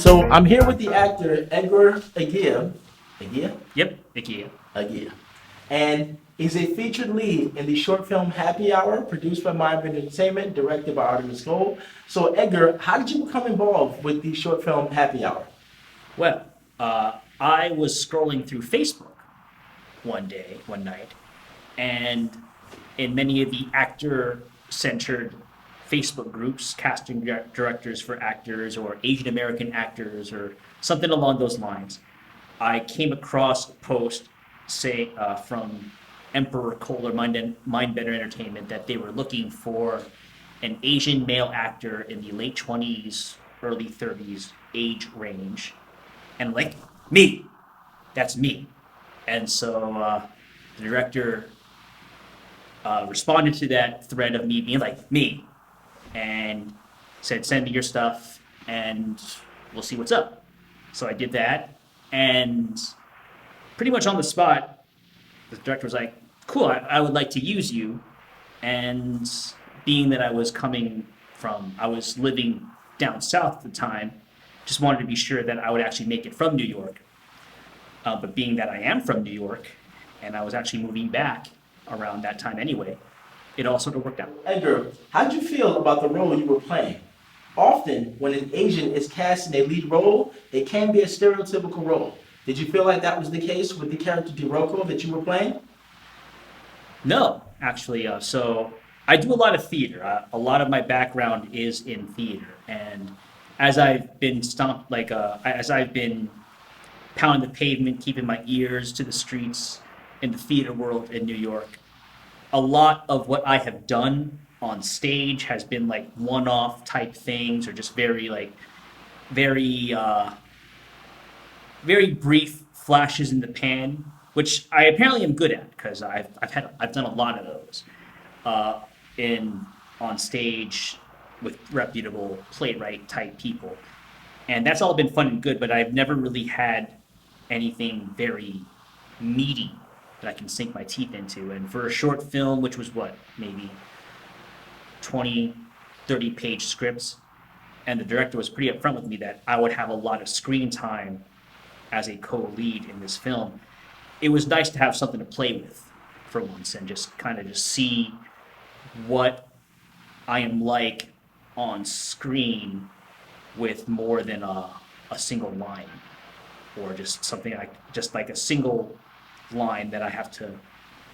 So I'm here with the actor Edgar Eguia. Eguia? Yep, Ikea. Eguia. And he's a featured lead in the short film Happy Hour, produced by MindBender Entertainment, directed by Artemis Gold. So Edgar, how did you become involved with the short film Happy Hour? Well, I was scrolling through Facebook one night, and in many of the actor-centered Facebook groups, casting directors for actors or Asian American actors or something along those lines, I came across a post from Emperor Kohler MindBender Entertainment that they were looking for an Asian male actor in the late 20s, early 30s age range. And like, me, that's me. And so the director responded to that thread of me being like, me, and said, send me your stuff and we'll see what's up. So I did that, and pretty much on the spot, the director was like, cool, I would like to use you. And being that I was living down south at the time, just wanted to be sure that I would actually make it from New York. But being that I am from New York, and I was actually moving back around that time anyway, it all sort of worked out. Edgar, how did you feel about the role you were playing? Often, when an Asian is cast in a lead role, it can be a stereotypical role. Did you feel like that was the case with the character Diroko that you were playing? No, actually, so I do a lot of theater. A lot of my background is in theater, and as I've been pounding the pavement, keeping my ears to the streets in the theater world in New York, a lot of what I have done on stage has been like one-off type things, or just very very brief flashes in the pan, which I apparently am good at because I've done a lot of those in on stage with reputable playwright type people, and that's all been fun and good. But I've never really had anything very meaty that I can sink my teeth into. And for a short film, which was what, maybe 20, 30-page scripts, and the director was pretty upfront with me that I would have a lot of screen time as a co-lead in this film. It was nice to have something to play with for once and just kind of just see what I am like on screen with more than a single line, or just something just like a single line that I have to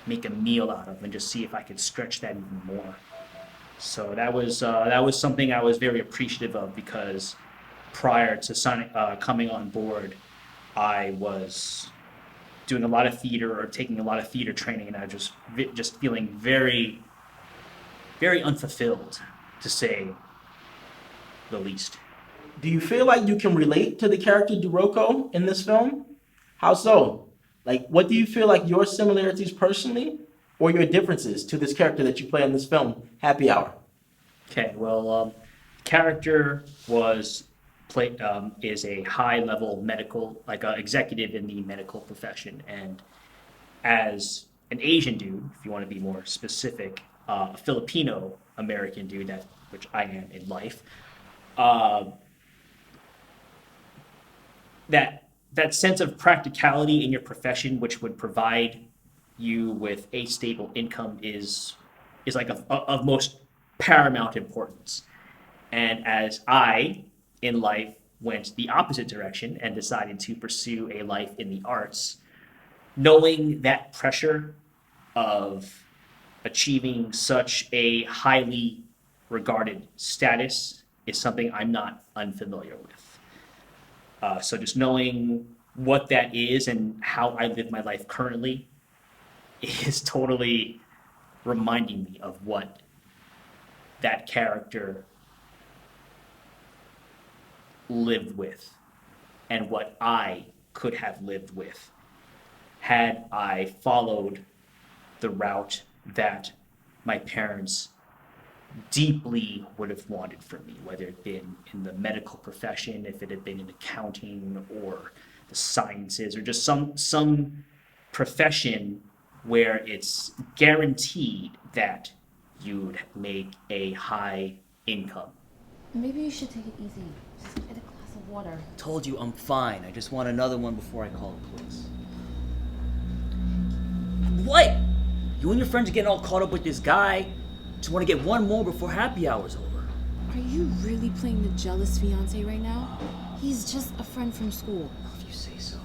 make a meal out of and just see if I could stretch that even more. So that was something I was very appreciative of, because prior to coming on board, I was doing a lot of theater or taking a lot of theater training, and I was just feeling very unfulfilled, to say the least. Do you feel like you can relate to the character Duroko in this film? How so? Like, what do you feel like your similarities personally or your differences to this character that you play in this film, Happy Hour? Okay, well, character was is a high level medical, like a executive in the medical profession, and as an Asian dude, if you want to be more specific, a Filipino American dude, which I am in life, uh, that sense of practicality in your profession, which would provide you with a stable income, is like of most paramount importance. And as I, in life, went the opposite direction and decided to pursue a life in the arts, knowing that pressure of achieving such a highly regarded status is something I'm not unfamiliar with. So just knowing what that is and how I live my life currently is totally reminding me of what that character lived with and what I could have lived with had I followed the route that my parents deeply would have wanted for me, whether it been in the medical profession, if it had been in accounting or the sciences, or just some profession where it's guaranteed that you'd make a high income. Maybe you should take it easy. Just get a glass of water. Told you I'm fine. I just want another one before I call it quits. What? You and your friends are getting all caught up with this guy. Just want to get one more before happy hour's over. Are you really playing the jealous fiance right now? He's just a friend from school. If you say so.